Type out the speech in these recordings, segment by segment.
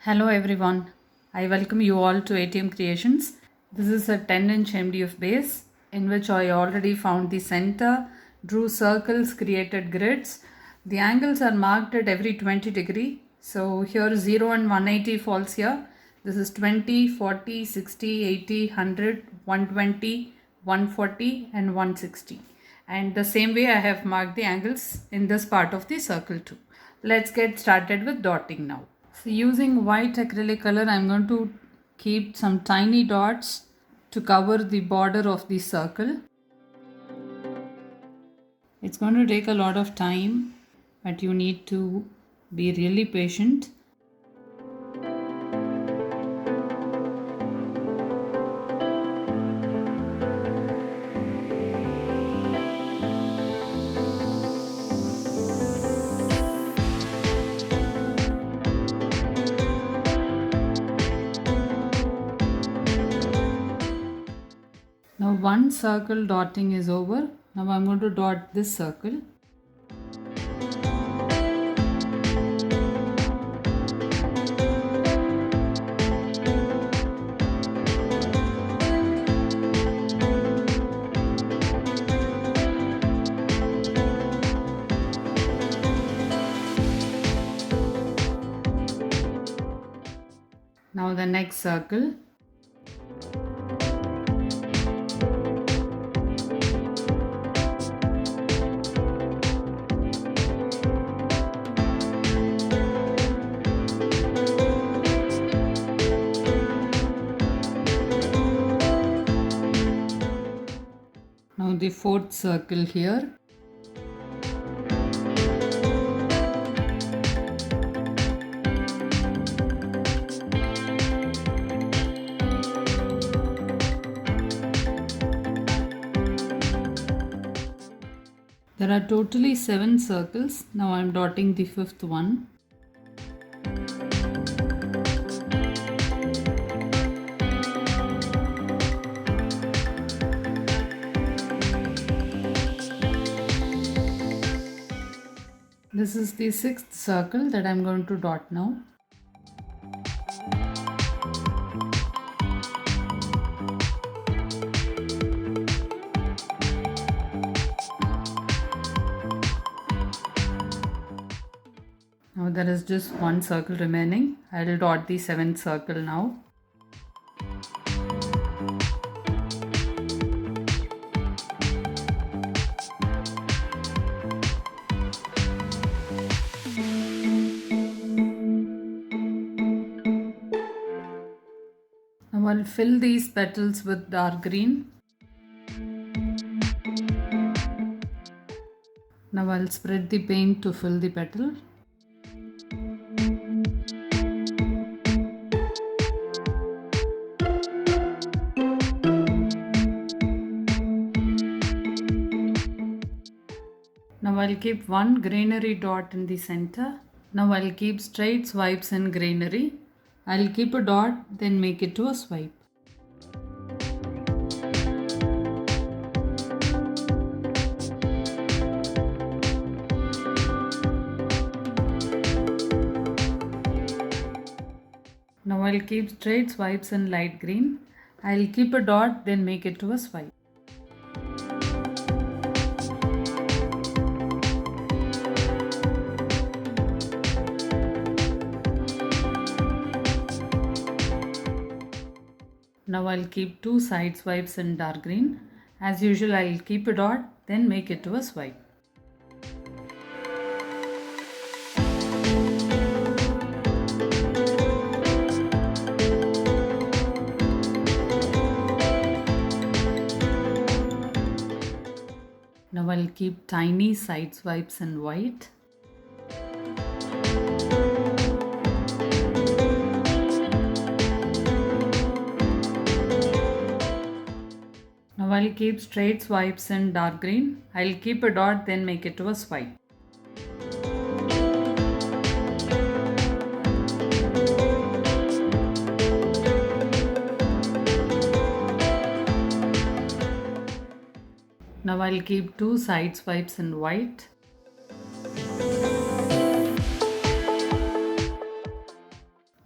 Hello everyone. I welcome you all to ATM Creations. This is a 10-inch MDF base in which I already found the center, drew circles, created grids. The angles are marked at every 20 degree. So here 0 and 180 falls here. This is 20, 40, 60, 80, 100, 120, 140 and 160. And the same way I have marked the angles in this part of the circle too. Let's get started with dotting now. So using white acrylic color, I'm going to keep some tiny dots to cover the border of the circle. It's going to take a lot of time, but you need to be really patient. Now one circle dotting is over. Now I'm going to dot this circle. Now the next circle. Now the fourth circle here. There are totally 7 circles. Now I am dotting the fifth one. This is the sixth circle that I am going to dot now. Now there is just one circle remaining. I will dot the seventh circle now. Now I'll fill these petals with dark green. Now I'll spread the paint to fill the petal. Now I'll keep one greenery dot in the center. Now I'll keep straight swipes in greenery. I'll keep a dot, then make it to a swipe. Now I'll keep straight swipes in light green. I'll keep a dot, then make it to a swipe. Now I'll keep 2 side swipes in dark green. As usual, I'll keep a dot, then make it to a swipe. Now I'll keep tiny side swipes in white. Now I'll keep straight swipes in dark green. I'll keep a dot, then make it to a swipe. Now I'll keep 2 side swipes in white.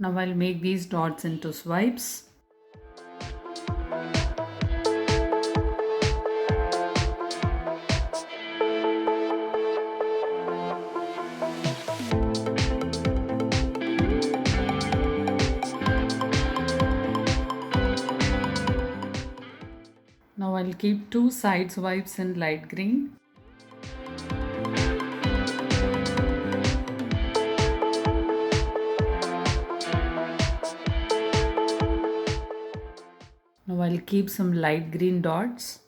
Now I'll make these dots into swipes. Now I'll keep two side swipes in light green. Now I'll keep some light green dots.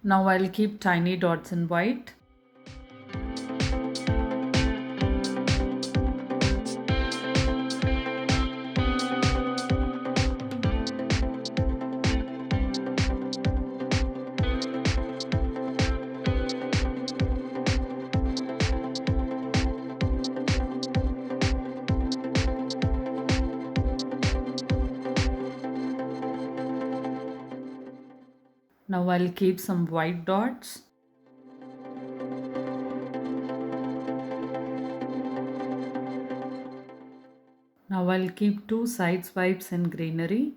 Now I'll keep tiny dots in white. Now I'll keep some white dots. Now I'll keep two side swipes in greenery.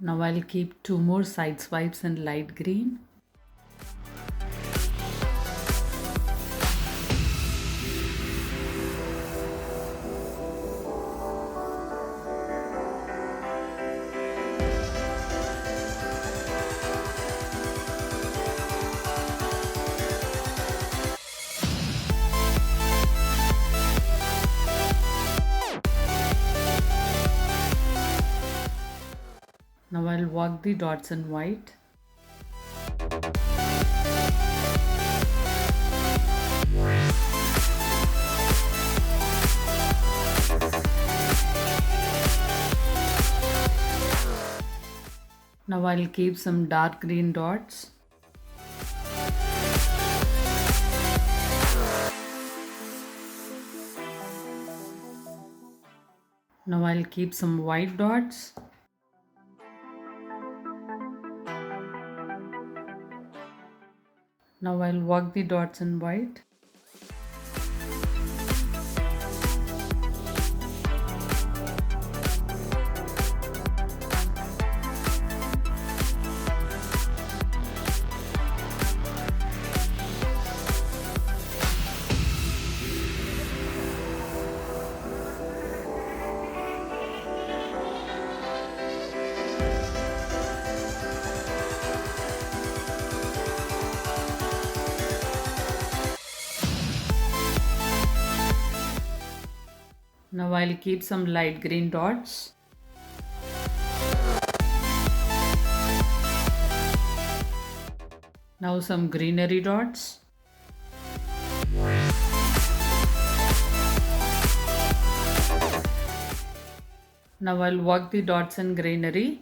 Now I'll keep two more side swipes in light green. Now I'll work the dots in white. Now I'll keep some dark green dots. Now I'll keep some white dots. Now I'll work the dots in white. Now I'll keep some light green dots. Now some greenery dots. Now I'll work the dots in greenery.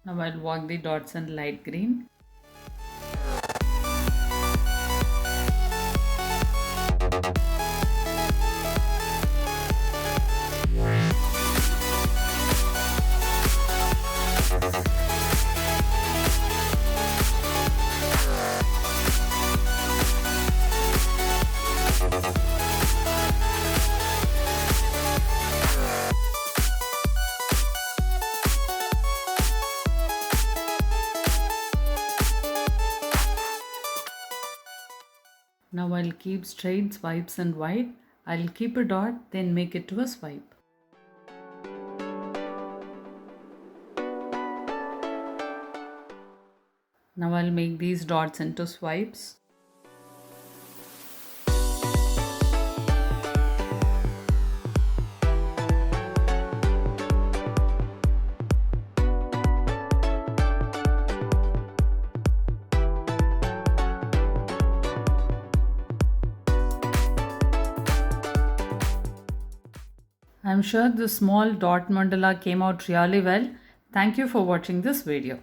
Now I'll work the dots in light green. Now I'll keep straight swipes and white. I'll keep a dot, then make it to a swipe. Now I'll make these dots into swipes. I'm sure the small dot mandala came out really well. Thank you for watching this video.